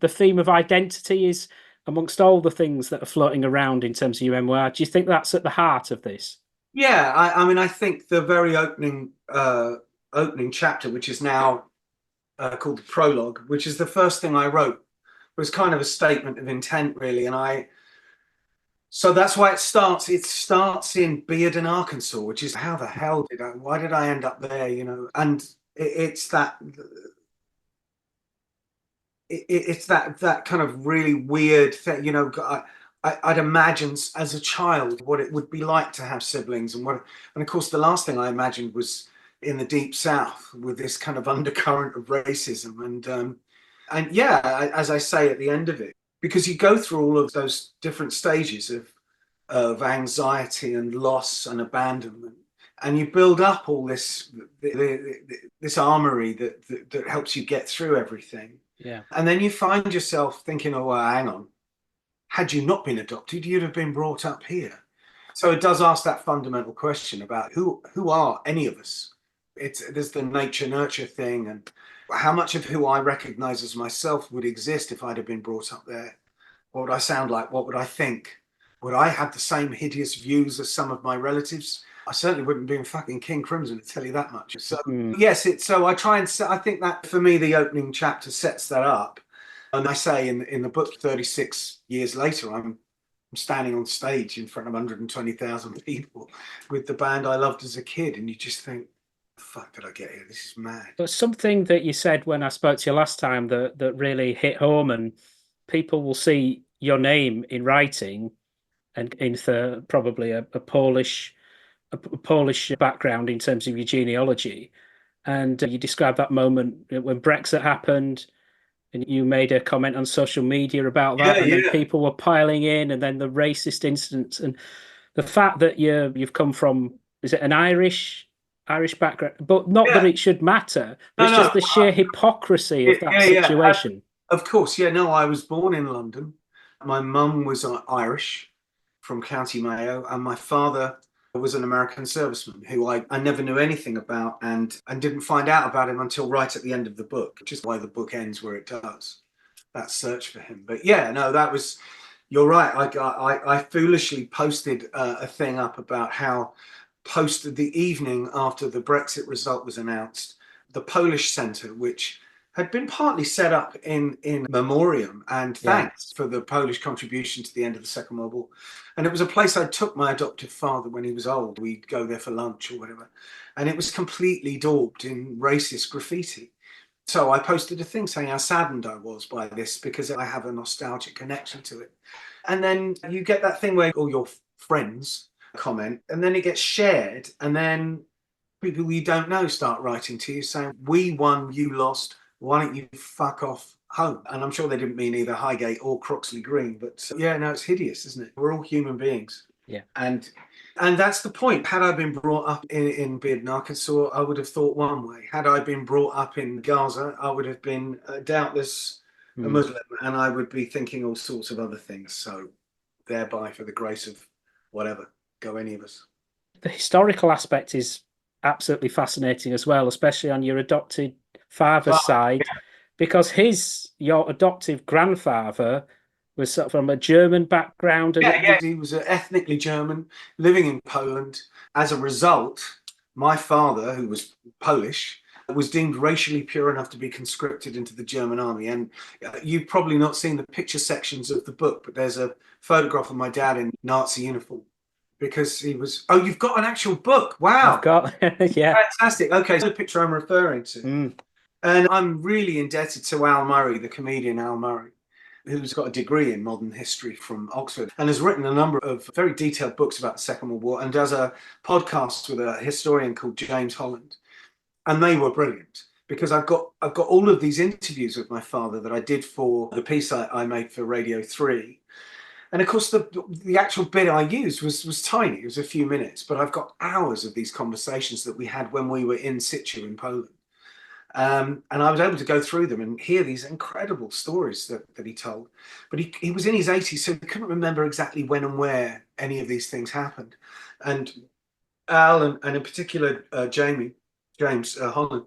the theme of identity is amongst all the things that are floating around in terms of your memoir. Do you think that's at the heart of this? Yeah, I mean, I think the very opening chapter, which is now called the prologue, which is the first thing I wrote, was kind of a statement of intent, really. So that's why it starts. It starts in Bearden, Arkansas, which is how the hell why did I end up there? And it's that kind of really weird thing. I'd imagine as a child what it would be like to have siblings, and of course the last thing I imagined was in the deep South with this kind of undercurrent of racism, and yeah, as I say at the end of it, because you go through all of those different stages of anxiety and loss and abandonment, and you build up all this armory that helps you get through everything. Yeah. And then you find yourself thinking, oh, well, hang on. Had you not been adopted, you'd have been brought up here. So it does ask that fundamental question about who are any of us? There's the nature-nurture thing, and how much of who I recognize as myself would exist if I'd have been brought up there? What would I sound like? What would I think? Would I have the same hideous views as some of my relatives? I certainly wouldn't be in fucking King Crimson, to tell you that much. So yes, so I try and I think that for me, the opening chapter sets that up. And I say in the book, 36 years later, I'm standing on stage in front of 120,000 people with the band I loved as a kid. And you just think, the fuck did I get here? This is mad. But something that you said when I spoke to you last time that really hit home, and people will see your name in writing and in probably a Polish background in terms of your genealogy. And you described that moment when Brexit happened, and you made a comment on social media about that, and then people were piling in, and then the racist incidents, and the fact that you've come from, is it an Irish background? But not that it should matter. It's just the sheer hypocrisy of that situation. Of course, no, I was born in London. My mum was Irish from County Mayo, and my father was an American serviceman who I never knew anything about, and didn't find out about him until right at the end of the book, which is why the book ends where it does, that search for him. But yeah, no, you're right. I foolishly posted a thing up about how the evening after the Brexit result was announced, the Polish Centre, which had been partly set up in memoriam and thanks for the Polish contribution to the end of the Second World War. And it was a place I took my adoptive father when he was old. We'd go there for lunch or whatever. And it was completely daubed in racist graffiti. So I posted a thing saying how saddened I was by this, because I have a nostalgic connection to it. And then you get that thing where all your friends comment, and then it gets shared, and then people you don't know start writing to you saying, we won, you lost. Why don't you fuck off home? And I'm sure they didn't mean either Highgate or Croxley Green, but yeah, no, it's hideous, isn't it? We're all human beings. Yeah. And that's the point. Had I been brought up in Bearden, Arkansas, I would have thought one way. Had I been brought up in Gaza, I would have been doubtless a Muslim, and I would be thinking all sorts of other things. So thereby, for the grace of whatever, go any of us. The historical aspect is absolutely fascinating as well, especially on your adopted father's side, because your adoptive grandfather was sort of from a German background. And he was ethnically German, living in Poland. As a result, my father, who was Polish, was deemed racially pure enough to be conscripted into the German army. And you've probably not seen the picture sections of the book, but there's a photograph of my dad in Nazi uniform, because he was... Oh, you've got an actual book. Wow. I've got, yeah. Fantastic. Okay, so the picture I'm referring to. And I'm really indebted to Al Murray, the comedian Al Murray, who's got a degree in modern history from Oxford and has written a number of very detailed books about the Second World War, and does a podcast with a historian called James Holland. And they were brilliant, because I've got all of these interviews with my father that I did for the piece I made for Radio 3. And of course, the actual bit I used was tiny. It was a few minutes, but I've got hours of these conversations that we had when we were in situ in Poland. And I was able to go through them and hear these incredible stories that he told. But he was in his 80s, so he couldn't remember exactly when and where any of these things happened. And Al, and in particular James Holland,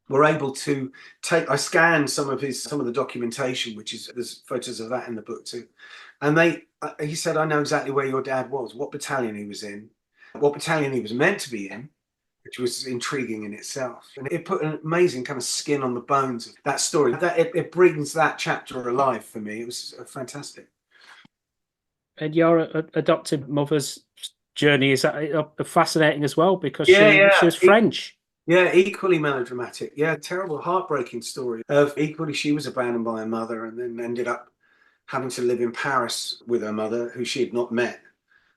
were able to I scanned some of the documentation, which is, there's photos of that in the book too. And he said, I know exactly where your dad was, what battalion he was in, what battalion he was meant to be in, which was intriguing in itself. And it put an amazing kind of skin on the bones of that story. It brings that chapter alive for me. It was fantastic. And your adopted mother's journey is fascinating as well, because Yeah, she was French. yeah, equally melodramatic. Yeah, terrible, heartbreaking story of equally she was abandoned by her mother and then ended up having to live in Paris with her mother, who she had not met,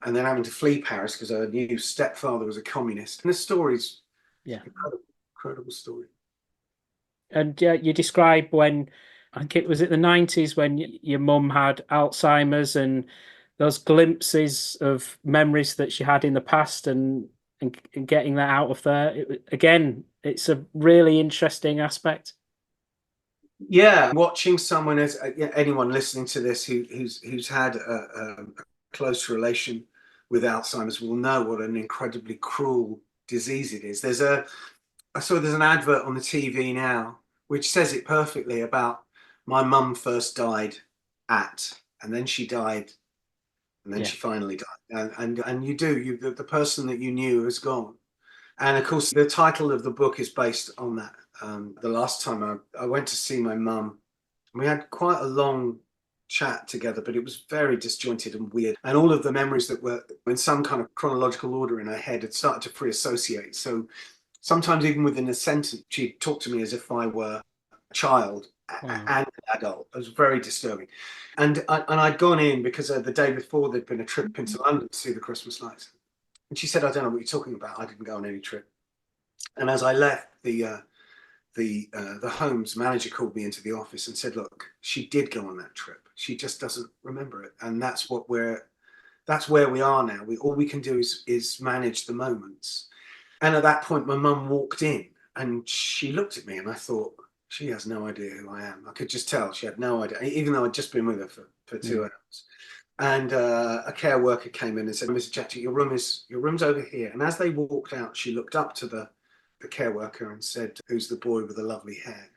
and then having to flee Paris because her new stepfather was a communist. And the story's incredible, incredible story. And you describe when, I think it was at the 90s, when your mum had Alzheimer's, and those glimpses of memories that she had in the past, and getting that out of there. Again, it's a really interesting aspect. Yeah, watching someone, as anyone listening to this who's had a close relation with Alzheimer's will know what an incredibly cruel disease it is. I saw there's an advert on the TV now which says it perfectly about my mum first died and then she died, and then she finally died, and the person that you knew has gone. And of course, the title of the book is based on that. The last time I went to see my mum, we had quite a long chat together, but it was very disjointed and weird. And all of the memories that were in some kind of chronological order in her head had started to free associate. So sometimes even within a sentence, she'd talk to me as if I were a child and an adult. It was very disturbing. And I'd gone in because the day before there'd been a trip into London to see the Christmas lights. And she said, I don't know what you're talking about. I didn't go on any trip. And as I left, the home's manager called me into the office and said, look, she did go on that trip. She just doesn't remember it. And that's where we are now. All we can do is manage the moments. And at that point, my mum walked in and she looked at me and I thought, she has no idea who I am. I could just tell she had no idea, even though I'd just been with her for 2 hours. And a care worker came in and said, Mrs. Jakszyk, your room's over here. And as they walked out, she looked up to the care worker and said, who's the boy with the lovely hair?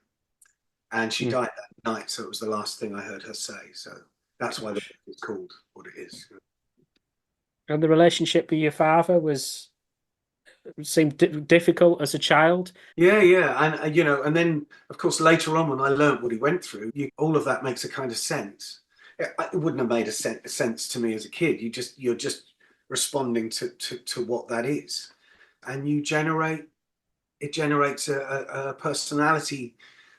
And she died that night, so it was the last thing I heard her say. So that's why the book is called what it is. And the relationship with your father seemed difficult as a child. Yeah, and and then of course later on when I learned what he went through, all of that makes a kind of sense. It wouldn't have made a sense to me as a kid. You're just responding to what that is, and it generates a personality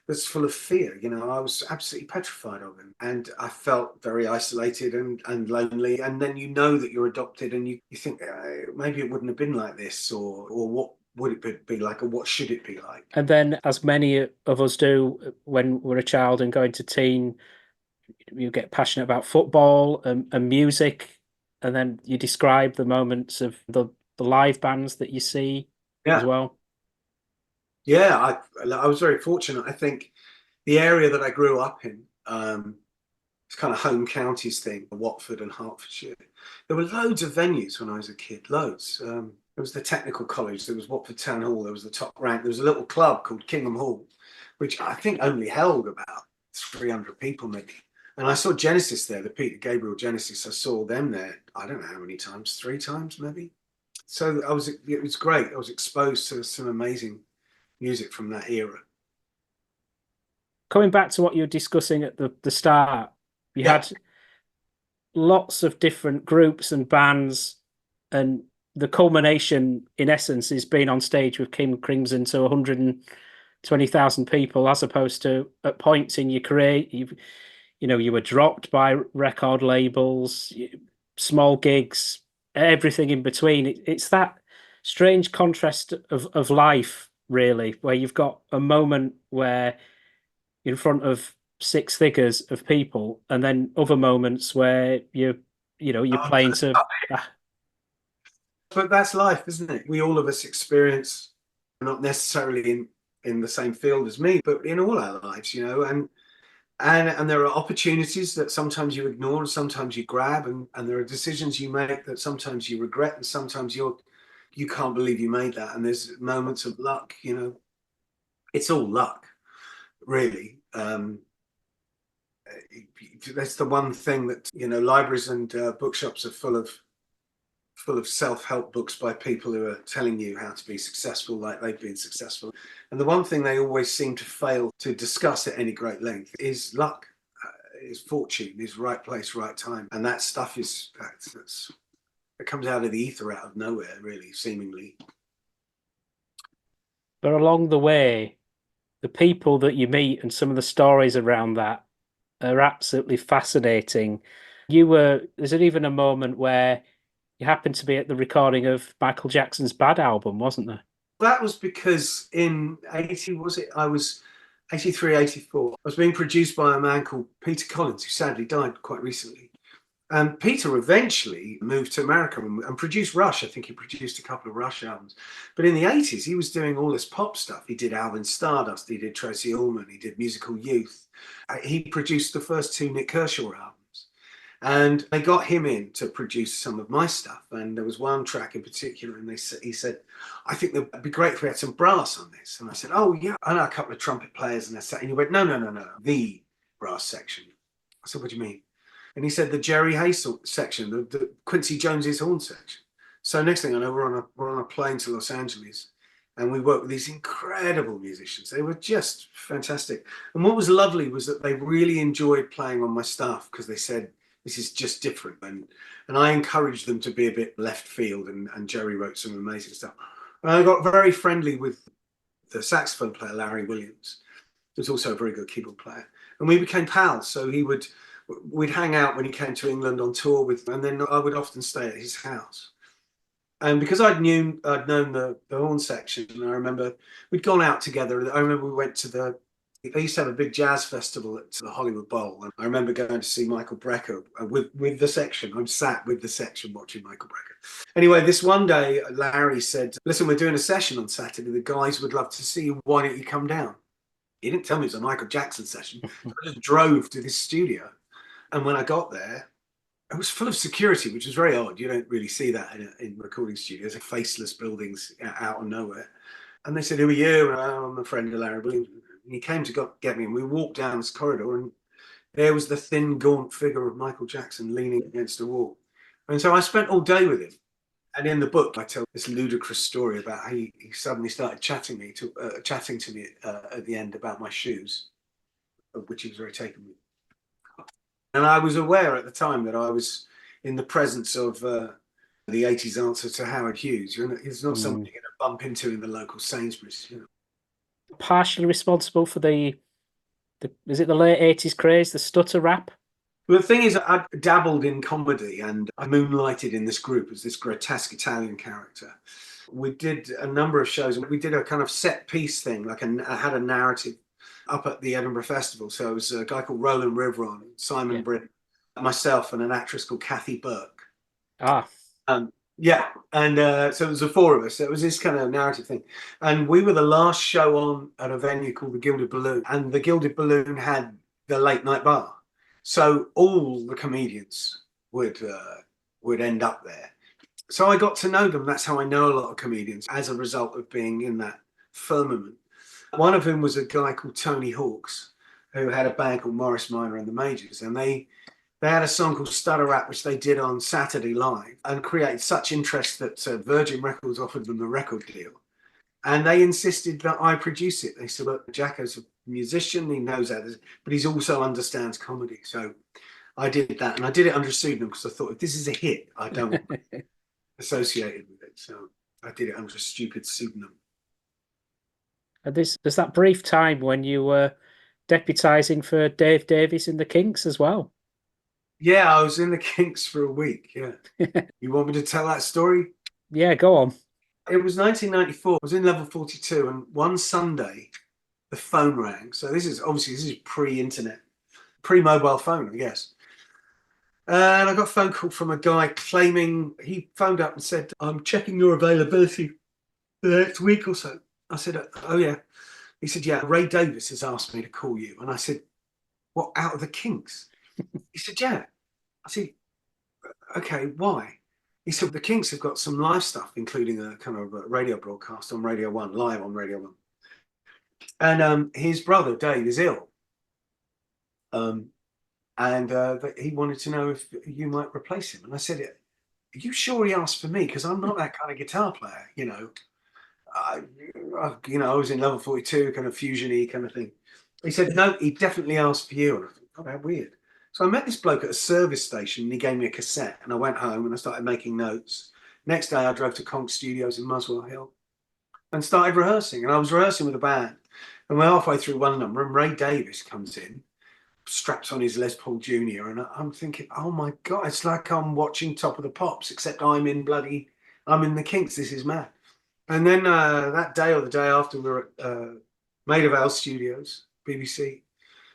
that's full of fear. I was absolutely petrified of him, and I felt very isolated and lonely. And then that you're adopted, and you think maybe it wouldn't have been like this, or what would it be like, or what should it be like? And then, as many of us do when we're a child and going to teen, you get passionate about football and music, and then you describe the moments of the live bands that you see as well. Yeah, I was very fortunate. I think the area that I grew up in, it's kind of home counties thing, Watford and Hertfordshire. There were loads of venues when I was a kid, loads. There was the Technical College, there was Watford Town Hall, there was the Top Rank, there was a little club called Kingham Hall, which I think only held about 300 people maybe. And I saw Genesis there, the Peter Gabriel Genesis. I saw them there, I don't know how many times, 3 times maybe. So it was great. I was exposed to some amazing music from that era. Coming back to what you were discussing at the start, you had lots of different groups and bands, and the culmination, in essence, is being on stage with King Crimson to 120,000 people, as opposed to at points in your career, you were dropped by record labels, small gigs, everything in between. It's that strange contrast of life, really, where you've got a moment where you're in front of 6 figures of people, and then other moments where you're playing to. But that's life, isn't it? We all of us experience, not necessarily in the same field as me, but in all our lives, and there are opportunities that sometimes you ignore and sometimes you grab, and there are decisions you make that sometimes you regret, and sometimes you can't believe you made that, and there's moments of luck, it's all luck, really. That's the one thing that, libraries and bookshops are full of self-help books by people who are telling you how to be successful like they've been successful. And the one thing they always seem to fail to discuss at any great length is luck, is fortune, is right place, right time. And that stuff it comes out of the ether, out of nowhere, really, seemingly. But along the way, the people that you meet and some of the stories around that are absolutely fascinating. There's even a moment where you happened to be at the recording of Michael Jackson's Bad album, wasn't there? That was because in 80, was it? I was 83, 84. I was being produced by a man called Peter Collins, who sadly died quite recently. And Peter eventually moved to America and produced Rush. I think he produced a couple of Rush albums. But in the 80s, he was doing all this pop stuff. He did Alvin Stardust, he did Tracy Ullman, he did Musical Youth. He produced the first two Nick Kershaw albums. And they got him in to produce some of my stuff. And there was one track in particular, and he said, I think it'd be great if we had some brass on this. And I said, oh, yeah, I know a couple of trumpet players. And he went, no, the brass section. I said, what do you mean? And he said, the Jerry Hayes section, the Quincy Jones's horn section. So next thing I know, we're on a plane to Los Angeles. And we worked with these incredible musicians. They were just fantastic. And what was lovely was that they really enjoyed playing on my stuff because they said, this is just different. And I encouraged them to be a bit left field, and Jerry wrote some amazing stuff. And I got very friendly with the saxophone player, Larry Williams, who's also a very good keyboard player. And we became pals. So we'd hang out when he came to England on tour and then I would often stay at his house. And because I'd known the horn section, and I remember we'd gone out together. I remember we went to they used to have a big jazz festival at the Hollywood Bowl. And I remember going to see Michael Brecker with the section. I'm sat with the section watching Michael Brecker. Anyway, this one day, Larry said, listen, we're doing a session on Saturday. The guys would love to see you. Why don't you come down? He didn't tell me it was a Michael Jackson session. I just drove to this studio. And when I got there, it was full of security, which was very odd. You don't really see that in recording studios, faceless buildings out of nowhere. And they said, who are you? And I'm a friend of Larry Williams. And he came to get me, and we walked down this corridor, and there was the thin, gaunt figure of Michael Jackson leaning against a wall. And so I spent all day with him. And in the book, I tell this ludicrous story about how he suddenly started chatting to me at the end about my shoes, of which he was very taken with. And I was aware at the time that I was in the presence of the 80s answer to Howard Hughes. It's not something you're going to bump into in the local Sainsbury's. Partially responsible for is it the late 80s craze, the stutter rap? Well, the thing is, I dabbled in comedy and I moonlighted in this group as this grotesque Italian character. We did a number of shows, and we did a kind of set piece thing, I had a narrative up at the Edinburgh Festival. So it was a guy called Roland Rivron, Simon Britton, myself, and an actress called Kathy Burke. Yeah, and so it was the four of us. It was this kind of narrative thing. And we were the last show on at a venue called the Gilded Balloon. And the Gilded Balloon had the late night bar. So all the comedians would end up there. So I got to know them. That's how I know a lot of comedians, as a result of being in that firmament. One of whom was a guy called Tony Hawks, who had a band called Morris Minor and the Majors. And they had a song called Stutter Rap, which they did on Saturday Live, and created such interest that Virgin Records offered them the record deal. And they insisted that I produce it. They said, look, Jakko's a musician, he knows how to, but he also understands comedy. So I did that, and I did it under a pseudonym because I thought, if this is a hit, I don't want to be associated with it. So I did it under a stupid pseudonym. There's that brief time when you were deputising for Dave Davies in the Kinks as well. Yeah, I was in the Kinks for a week, yeah. You want me to tell that story? Yeah, go on. It was 1994. I was in level 42, and one Sunday, the phone rang. So this is pre-internet, pre-mobile phone, I guess. And I got a phone call from a guy claiming, he phoned up and said, I'm checking your availability for the next week or so. I said, oh, yeah. He said, yeah, Ray Davies has asked me to call you. And I said, what, out of the Kinks? He said, yeah. I said, okay, why? He said, the Kinks have got some live stuff, including a kind of a radio broadcast on Radio 1, live on Radio 1. And his brother Dave is ill, and he wanted to know if you might replace him. And I said, "Are you sure he asked for me? Because I'm not that kind of guitar player, you know. I was in level 42, kind of fusion-y kind of thing." He said, "No, he definitely asked for you." And I thought, "Oh, how weird." So I met this bloke at a service station, and he gave me a cassette, and I went home and I started making notes. Next day, I drove to Kinks Studios in Muswell Hill and started rehearsing. And I was rehearsing with a band, and we're halfway through one number, and Ray Davies comes in, straps on his Les Paul Junior, and I'm thinking, oh my God, it's like I'm watching Top of the Pops, except I'm in the Kinks. This is mad. And then that day or the day after, we were at Maid of Vale Studios, BBC,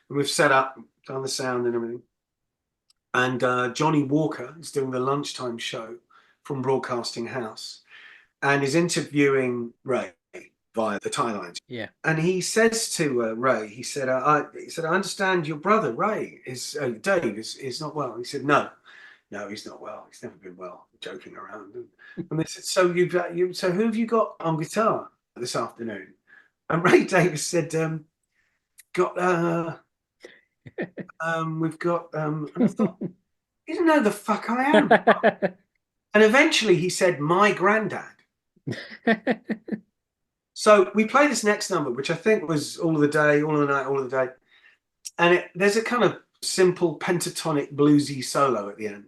and we've set up, done the sound and everything. And Johnny Walker is doing the lunchtime show from Broadcasting House and is interviewing Ray via the tie lines. Yeah. And he says to Ray, he said, I understand your brother, Ray, Dave, is not well. He said, no, he's not well. He's never been well. I'm joking around. And they said, so so who have you got on guitar this afternoon? And Ray Davies said, we've got, and I thought, you don't know the fuck I am. And eventually he said, my granddad. So we play this next number, which I think was All of the Day, All of the Night, All of the Day. And there's a kind of simple pentatonic bluesy solo at the end.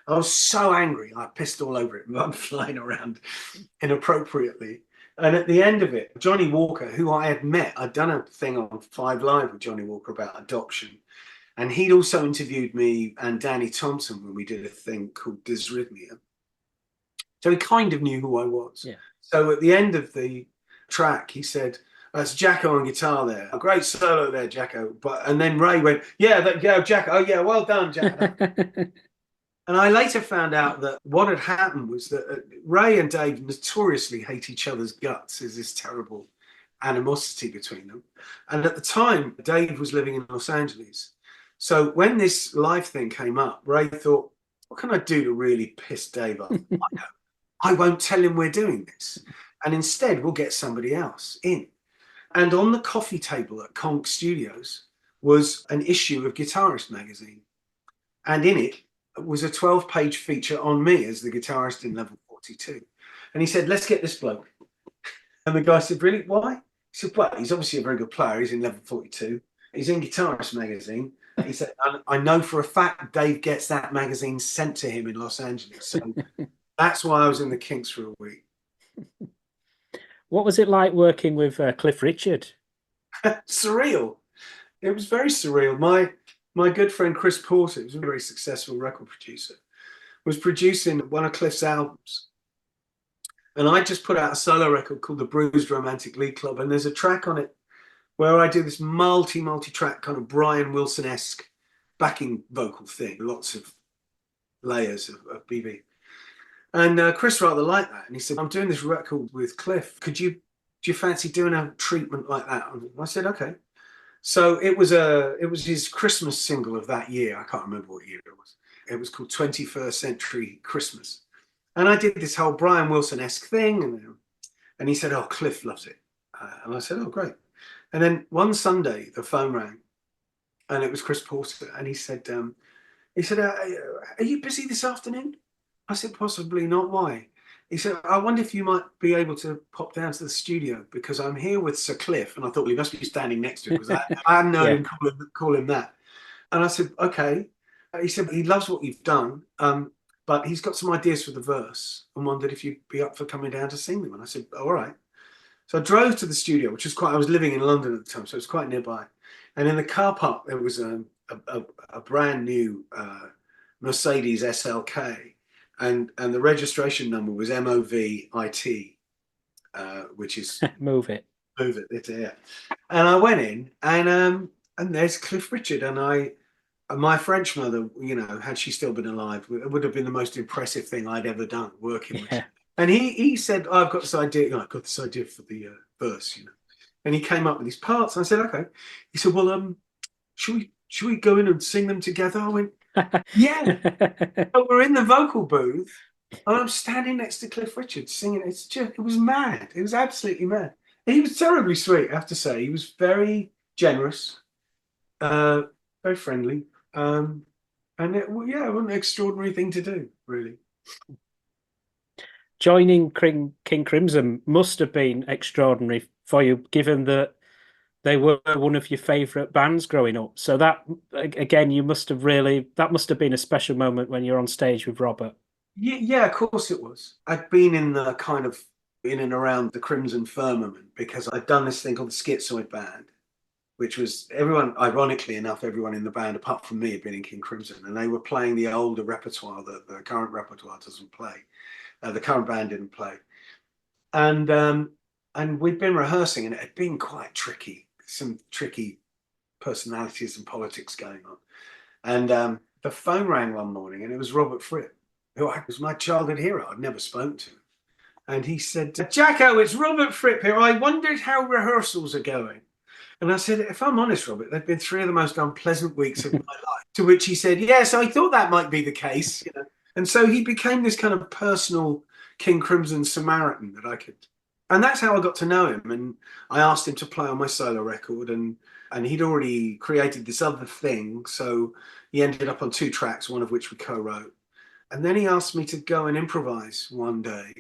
I was so angry, I pissed all over it, I'm flying around inappropriately. And at the end of it, Johnny Walker, who I had met, I'd done a thing on 5 Live with Johnny Walker about adoption. And he'd also interviewed me and Danny Thompson when we did a thing called Dysrhythmia. So he kind of knew who I was. Yeah. So at the end of the track, he said, "That's Jakko on guitar there. A great solo there, Jakko." And then Ray went, "Yeah, Jakko. Oh yeah, well done, Jakko." And I later found out that what had happened was that Ray and Dave notoriously hate each other's guts. There's this terrible animosity between them. And at the time, Dave was living in Los Angeles. So when this live thing came up, Ray thought, what can I do to really piss Dave off? I won't tell him we're doing this. And instead, we'll get somebody else in. And on the coffee table at Conk Studios was an issue of Guitarist magazine. And in it was a 12-page feature on me as the guitarist in level 42. And he said, let's get this bloke. And the guy said, really? Why? He said, well, he's obviously a very good player. He's in level 42. He's in Guitarist magazine. He said, I know for a fact Dave gets that magazine sent to him in Los Angeles. So that's why I was in the Kinks for a week. What was it like working with Cliff Richard? Surreal. It was very surreal. My good friend Chris Porter, who's a very successful record producer, was producing one of Cliff's albums. And I just put out a solo record called The Bruised Romantic League Club. And there's a track on it where I do this multi-track kind of Brian Wilson-esque backing vocal thing, lots of layers of BB. And Chris rather liked that. And he said, I'm doing this record with Cliff. Do you fancy doing a treatment like that? And I said, okay. So it was his Christmas single of that year. I can't remember what year it was. It was called 21st Century Christmas. And I did this whole Brian Wilson-esque thing. And he said, oh, Cliff loves it. And I said, oh, great. And then one Sunday, the phone rang. And it was Chris Porter. And he said, are you busy this afternoon? I said, possibly not. Why? He said, I wonder if you might be able to pop down to the studio because I'm here with Sir Cliff. And I thought, well, he must be standing next to him because I hadn't heard him call him that. And I said, okay. He said, he loves what you've done, but he's got some ideas for the verse and wondered if you'd be up for coming down to sing them. And I said, all right. So I drove to the studio, which was I was living in London at the time, so it was quite nearby. And in the car park, there was a brand new Mercedes SLK. And the registration number was MOVIT, which is Move it. Yeah. And I went in, and there's Cliff Richard, and my French mother, had she still been alive, it would have been the most impressive thing I'd ever done working with. And he said, I've got this idea. I've got this idea for the verse, And he came up with these parts, and I said, okay. He said, well, should we go in and sing them together? I went, yeah. So we're in the vocal booth, and I'm standing next to Cliff Richard singing. It was mad. It was absolutely mad. He was terribly sweet, I have to say. He was very generous, uh, very friendly, and well, yeah, it was an extraordinary thing to do, really. Joining King Crimson must have been extraordinary for you, given that they were one of your favourite bands growing up. So that, again, that must have been a special moment when you're on stage with Robert. Yeah, yeah, of course it was. I'd been in the kind of in and around the Crimson firmament because I'd done this thing called the Schizoid Band, which was everyone, ironically enough, everyone in the band apart from me had been in King Crimson, and they were playing the older repertoire that the current repertoire doesn't play. The current band didn't play, and we'd been rehearsing, and it had been quite tricky, some tricky personalities and politics going on, and the phone rang one morning, and it was Robert Fripp, who was my childhood hero. I'd never spoken to him. And he said, Jacko, it's Robert Fripp here. I wondered how rehearsals are going. And I said, if I'm honest, Robert, they've been three of the most unpleasant weeks of my life. To which he said, yes, I thought that might be the case. You know? And so he became this kind of personal King Crimson Samaritan that I could. And that's how I got to know him. And I asked him to play on my solo record. And he'd already created this other thing. So he ended up on two tracks, one of which we co-wrote. And then he asked me to go and improvise one day.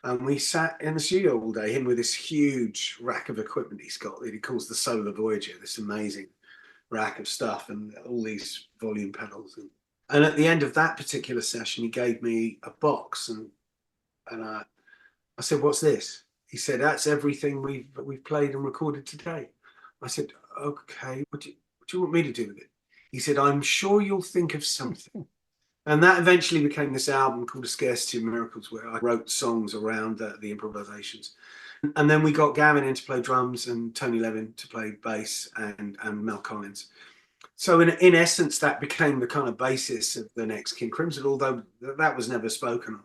And we sat in the studio all day, him with this huge rack of equipment he's got that he calls the Solar Voyager, this amazing rack of stuff and all these volume pedals. And at the end of that particular session, he gave me a box and I said, what's this? He said, that's everything we've played and recorded today. I said, okay, what do you want me to do with it? He said, I'm sure you'll think of something. And that eventually became this album called A Scarcity of Miracles, where I wrote songs around the improvisations. And then we got Gavin in to play drums and Tony Levin to play bass and Mel Collins. So in essence, that became the kind of basis of the next King Crimson, although that was never spoken of.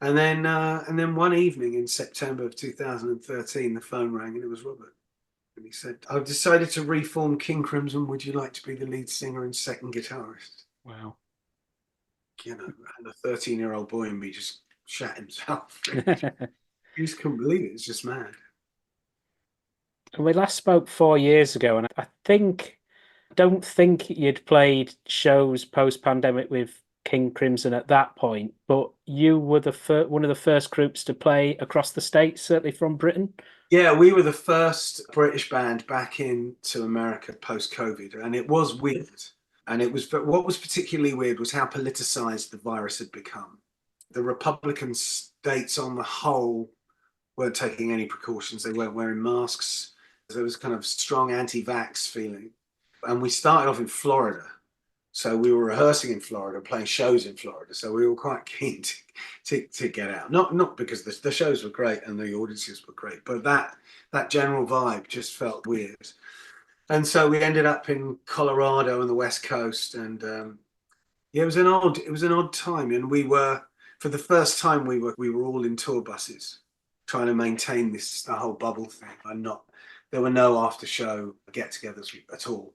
And then one evening in September of 2013, the phone rang and it was Robert. And he said, I've decided to reform King Crimson. Would you like to be the lead singer and second guitarist? Wow. You know, and a 13-year-old boy in me just shat himself. He just couldn't believe it. It's just mad. We last spoke 4 years ago, and don't think you'd played shows post-pandemic with King Crimson at that point, but you were one of the first groups to play across the States, certainly from Britain. Yeah, we were the first British band back into America post-COVID, and it was weird. And what was particularly weird was how politicized the virus had become. The Republican states on the whole weren't taking any precautions. They weren't wearing masks. There was kind of strong anti-vax feeling. And we started off in Florida. So we were rehearsing in Florida, playing shows in Florida. So we were quite keen to get out. Not because the shows were great and the audiences were great, but that general vibe just felt weird. And so we ended up in Colorado and the West Coast, and yeah, it was an odd time. And for the first time, we were all in tour buses, trying to maintain the whole bubble thing. There were no after show get-togethers at all.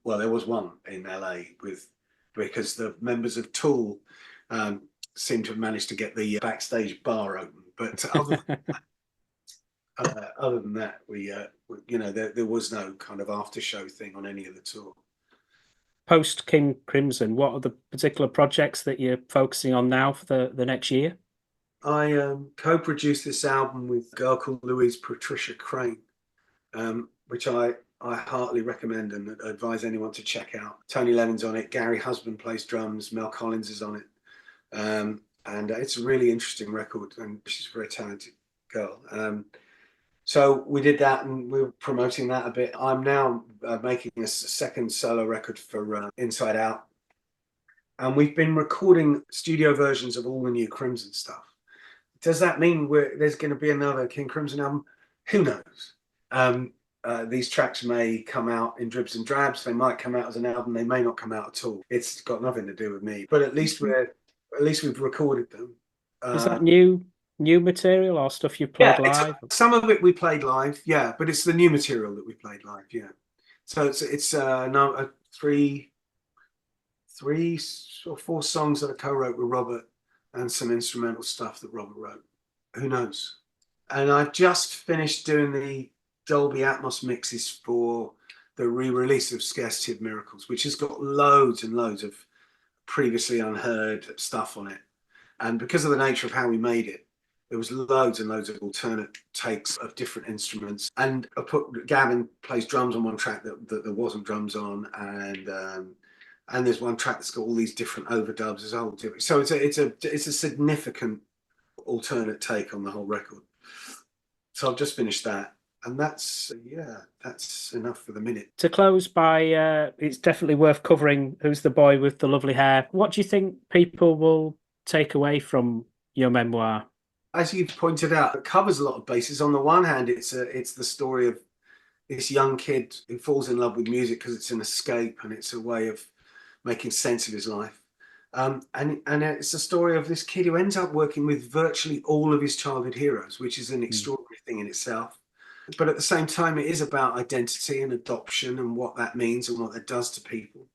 Well, there was one in LA because the members of Tool seemed to have managed to get the backstage bar open, but other than that, there was no kind of after show thing on any of the tour. Post King Crimson, what are the particular projects that you're focusing on now for the next year? I co-produced this album with a girl called Louise Patricia Crane, which I heartily recommend and advise anyone to check out. Tony Levin's on it, Gary Husband plays drums, Mel Collins is on it, and it's a really interesting record, and she's a very talented girl. So we did that, and we were promoting that a bit. I'm now making a second solo record for Inside Out, and we've been recording studio versions of all the new Crimson stuff. Does that mean there's going to be another King Crimson album? Who knows? These tracks may come out in dribs and drabs. They might come out as an album. They may not come out at all. It's got nothing to do with me. But at least we've recorded them. Is that new material or stuff you played live? Some of it we played live, yeah. But it's the new material that we played live, yeah. So it's three or four songs that I co-wrote with Robert and some instrumental stuff that Robert wrote. Who knows? And I've just finished doing the Dolby Atmos mixes for the re-release of Scarcity of Miracles, which has got loads and loads of previously unheard stuff on it. And because of the nature of how we made it, there was loads and loads of alternate takes of different instruments. And Gavin plays drums on one track that there wasn't drums on, and there's one track that's got all these different overdubs. There's a whole different, so it's a significant alternate take on the whole record. So I've just finished that, and that's enough for the minute. To close by, it's definitely worth covering Who's the Boy with the Lovely Hair. What do you think people will take away from your memoir? As you've pointed out, it covers a lot of bases. On the one hand, it's the story of this young kid who falls in love with music because it's an escape and it's a way of making sense of his life. And it's a story of this kid who ends up working with virtually all of his childhood heroes, which is an extraordinary thing in itself. But at the same time, it is about identity and adoption and what that means and what that does to people,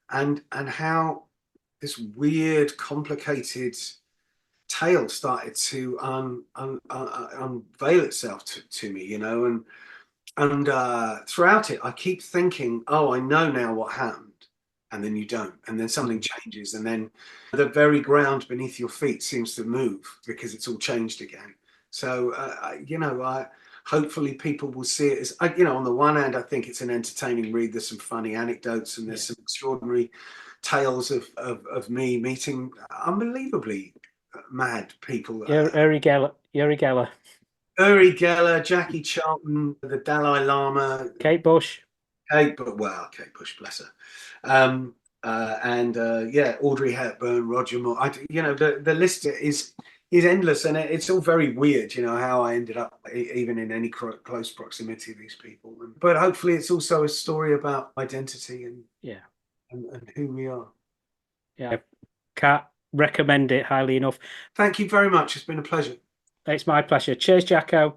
and how this weird, complicated tale started to unveil itself to me, you know, and throughout it, I keep thinking, oh, I know now what happened. And then you don't, and then something changes, and then the very ground beneath your feet seems to move because it's all changed again. So, hopefully people will see it as, on the one hand, I think it's an entertaining read. There's some funny anecdotes, and there's some extraordinary tales of me meeting unbelievably mad people. Uri Geller, Jackie Charlton, the Dalai Lama, Kate Bush. Kate Bush, bless her. Audrey Hepburn, Roger Moore. The list is endless, and it's all very weird, you know, how I ended up even in any close proximity of these people. But hopefully it's also a story about identity and who we are. Yeah, can't recommend it highly enough. Thank you very much. It's been a pleasure. It's my pleasure. Cheers, Jakko.